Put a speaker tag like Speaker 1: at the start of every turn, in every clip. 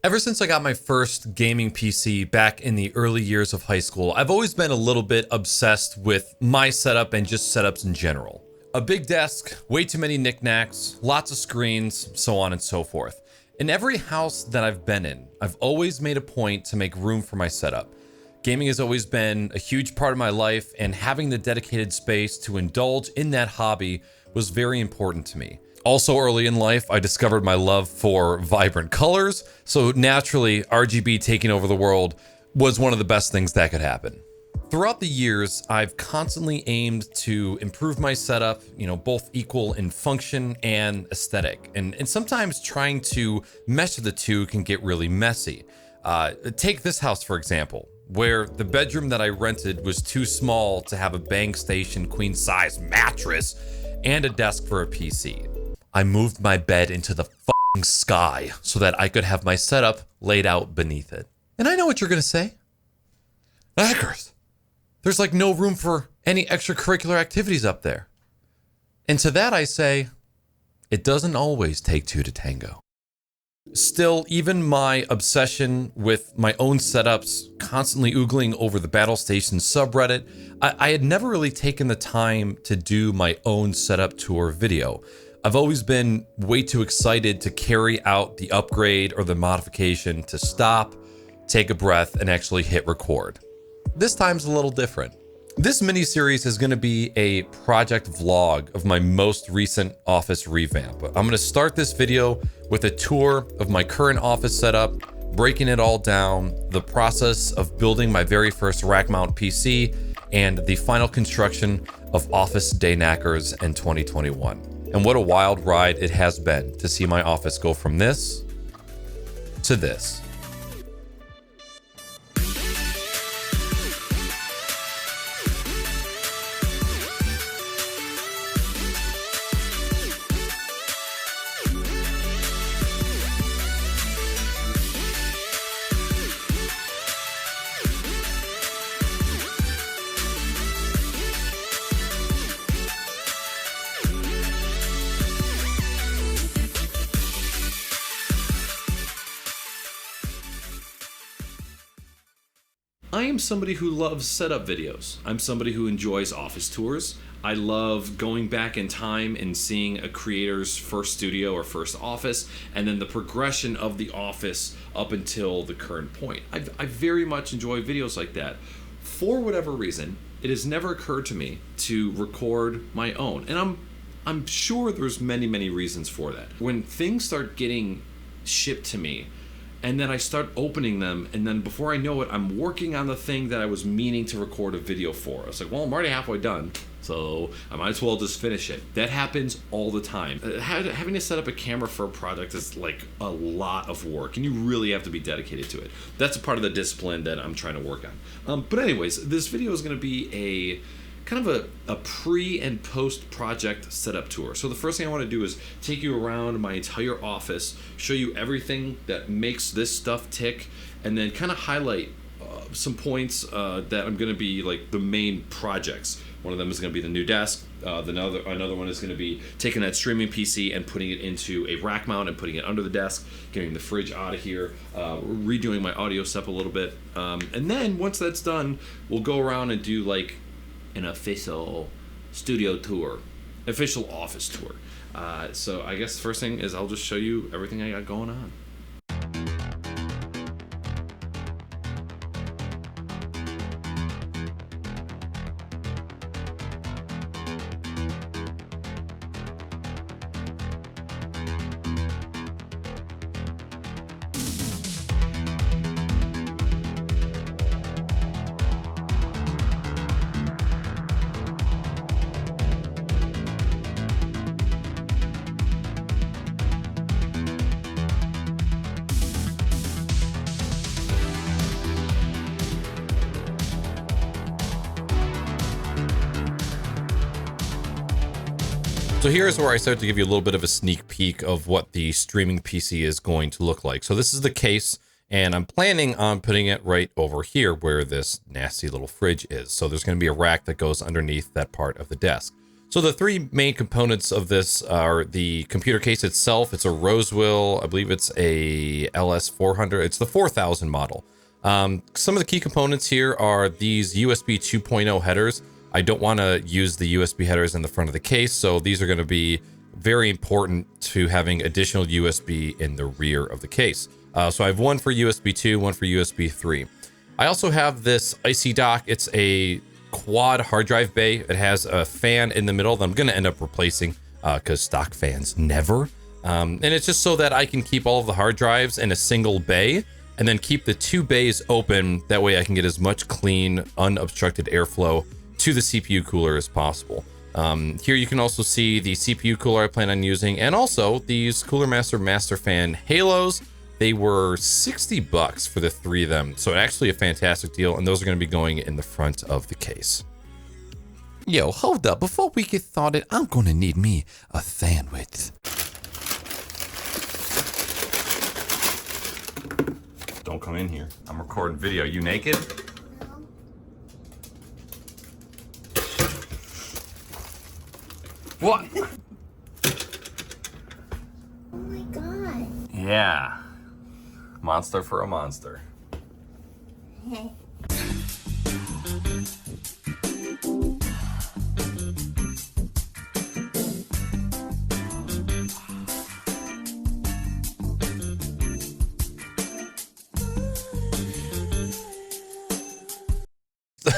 Speaker 1: Ever since I got my first gaming PC back in the early years of high school, I've always been a little bit obsessed with my setup and just setups in general. A big desk, way too many knickknacks, lots of screens, so on and so forth. In every house that I've been in, I've always made a point to make room for my setup. Gaming has always been a huge part of my life, and having the dedicated space to indulge in that hobby was very important to me. Also early in life, I discovered my love for vibrant colors, so naturally RGB taking over the world was one of the best things that could happen. Throughout the years, I've constantly aimed to improve my setup, both equal in function and aesthetic. And sometimes trying to mesh the two can get really messy. Take this house, for example, where the bedroom that I rented was too small to have a bang station queen size mattress and a desk for a PC. I moved my bed into the fucking sky so that I could have my setup laid out beneath it. And I know what you're gonna say. Naaackers, there's like no room for any extracurricular activities up there. And to that I say, it doesn't always take two to tango. Still, even my obsession with my own setups, constantly oogling over the Battle Station subreddit, I had never really taken the time to do my own setup tour video. I've always been way too excited to carry out the upgrade or the modification to stop, take a breath, and actually hit record. This time's a little different. This mini-series is going to be a project vlog of my most recent office revamp. I'm going to start this video with a tour of my current office setup, breaking it all down, the process of building my very first rack mount PC, and the final construction of Office Day Naaackers in 2021. And what a wild ride it has been to see my office go from this to this.
Speaker 2: I am somebody who loves setup videos. I'm somebody who enjoys office tours. I love going back in time and seeing a creator's first studio or first office, and then the progression of the office up until the current point. I very much enjoy videos like that. For whatever reason, it has never occurred to me to record my own, and I'm sure there's many reasons for that. When things start getting shipped to me, and then I start opening them, and then before I know it, I'm working on the thing that I was meaning to record a video for. I was like, well, I'm already halfway done, so I might as well just finish it. That happens all the time. Having to set up a camera for a project is like a lot of work, and you really have to be dedicated to it. That's a part of the discipline that I'm trying to work on. But anyways, this video is going to be a kind of a pre and post project setup tour. So the first thing I want to do is take you around my entire office, show you everything that makes this stuff tick, and then kind of highlight some points that I'm going to be like the main projects. One of them is going to be the new desk. Another one is going to be taking that streaming PC and putting it into a rack mount and putting it under the desk, getting the fridge out of here, redoing my audio setup a little bit. And then once that's done, we'll go around and do like an official studio tour, official office tour. So I guess the first thing is I'll just show you everything I got going on.
Speaker 1: So here's where I start to give you a little bit of a sneak peek of what the streaming PC is going to look like. So this is the case, and I'm planning on putting it right over here where this nasty little fridge is. So there's going to be a rack that goes underneath that part of the desk. So the three main components of this are the computer case itself. It's a Rosewell, I believe it's a LS400. It's the 4000 model. Some of the key components here are these USB 2.0 headers. I don't want to use the USB headers in the front of the case, so these are going to be very important to having additional USB in the rear of the case. So I have one for USB 2, one for USB 3. I also have this Icy Dock. It's a quad hard drive bay. It has a fan in the middle that I'm going to end up replacing because stock fans never. And it's just so that I can keep all of the hard drives in a single bay and then keep the two bays open. That way I can get as much clean, unobstructed airflow to the CPU cooler as possible. Here you can also see the CPU cooler I plan on using, and also these Cooler Master Master Fan Halos. They were $60 for the three of them, so actually a fantastic deal, and those are going to be going in the front of the case.
Speaker 3: Yo, hold up. Before we get started, I'm going to need me a sandwich.
Speaker 1: Don't come in here. I'm recording video. You naked? What?
Speaker 4: Oh my god.
Speaker 1: Yeah. Monster for a monster.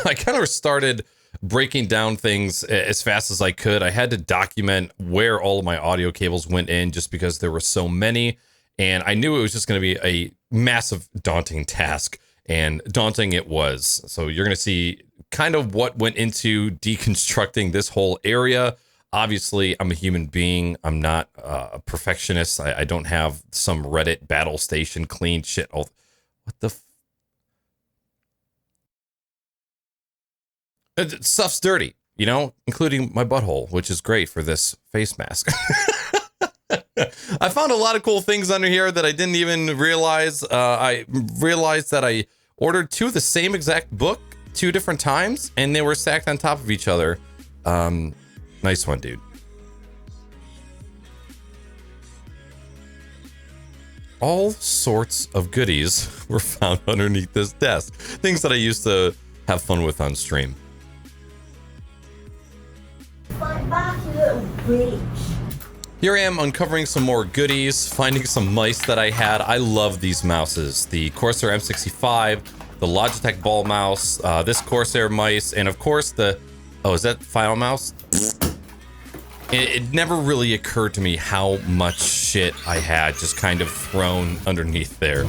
Speaker 1: I kind of started breaking down things as fast as I could. I had to document where all of my audio cables went in just because there were so many. And I knew it was just going to be a massive, daunting task, and daunting it was. So you're going to see kind of what went into deconstructing this whole area. Obviously, I'm a human being. I'm not a perfectionist. I don't have some Reddit battle station clean shit. Oh, what the stuff's dirty, you know, including my butthole, which is great for this face mask. I found a lot of cool things under here that I didn't even realize. I realized that I ordered two of the same exact book 2 different times, and they were stacked on top of each other. Nice one, dude. All sorts of goodies were found underneath this desk. Things that I used to have fun with on stream.
Speaker 4: Fight back, you little bitch.
Speaker 1: Here I am uncovering some more goodies, finding some mice that I had. I love these mouses. The Corsair M65, the Logitech ball mouse, this Corsair mice, and of course the... Oh, is that File mouse? It never really occurred to me how much shit I had just kind of thrown underneath there.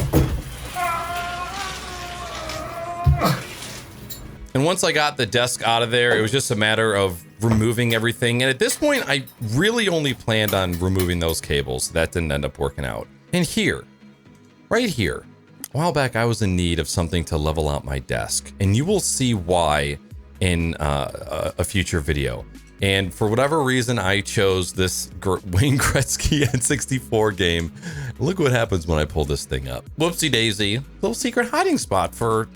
Speaker 1: And once I got the desk out of there, it was just a matter of removing everything. And at this point, I really only planned on removing those cables. That didn't end up working out. And here, right here, a while back, I was in need of something to level out my desk. And you will see why in a future video. And for whatever reason, I chose this Wayne Gretzky N64 game. Look what happens when I pull this thing up. Whoopsie daisy, little secret hiding spot for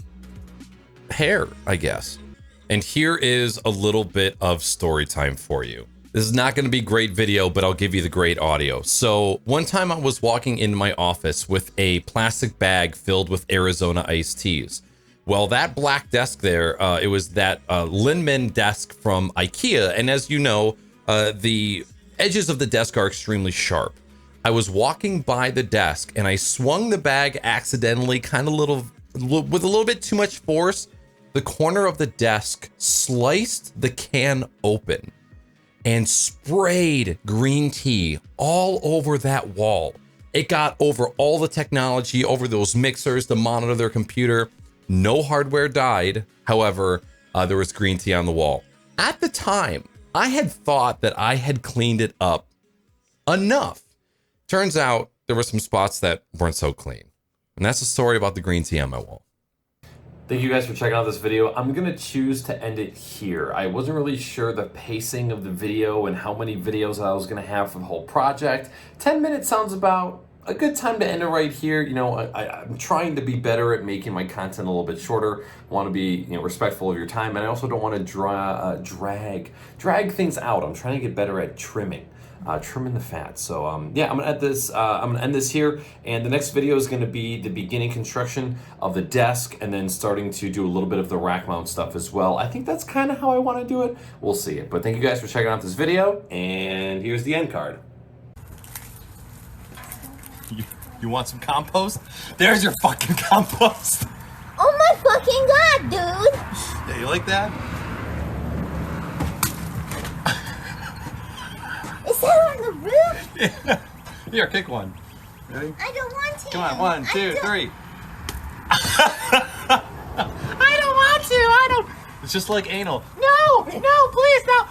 Speaker 1: hair, I guess. And here is a little bit of story time for you. This is not going to be great video, but I'll give you the great audio. So one time I was walking into my office with a plastic bag filled with Arizona iced teas. Well, that black desk there, it was that Linman desk from IKEA. And as you know, the edges of the desk are extremely sharp. I was walking by the desk and I swung the bag accidentally, kind of with a little bit too much force. The corner of the desk sliced the can open and sprayed green tea all over that wall. It got over all the technology, over those mixers to monitor their computer. No hardware died. However, there was green tea on the wall. At the time, I had thought that I had cleaned it up enough. Turns out there were some spots that weren't so clean. And that's the story about the green tea on my wall. Thank you guys for checking out this video. I'm gonna choose to end it here. I wasn't really sure the pacing of the video and how many videos I was gonna have for the whole project. 10 minutes sounds about
Speaker 5: a good time to end it right here. You know, I'm trying to be better at making my content a little bit shorter. I want to be, you know, respectful of your time, and I also don't want to drag things out. I'm trying to get better at trimming the fat. So yeah, I'm gonna end this. I'm gonna end this here, and the next video is gonna be the beginning construction of the desk, and then starting to do a little bit of the rack mount stuff as well. I think that's kind of how I want to do it. We'll see it. But thank you guys for checking out this video, and here's the end card. You want some compost? There's your fucking compost.
Speaker 4: Oh my fucking god, dude!
Speaker 5: Yeah, you like that?
Speaker 4: Is that on the roof?
Speaker 5: Yeah. Here, kick one. Ready?
Speaker 4: I don't want to.
Speaker 5: Come on, 1, 2, 3.
Speaker 4: I don't want to. I don't.
Speaker 5: It's just like anal.
Speaker 4: No, no, please, no.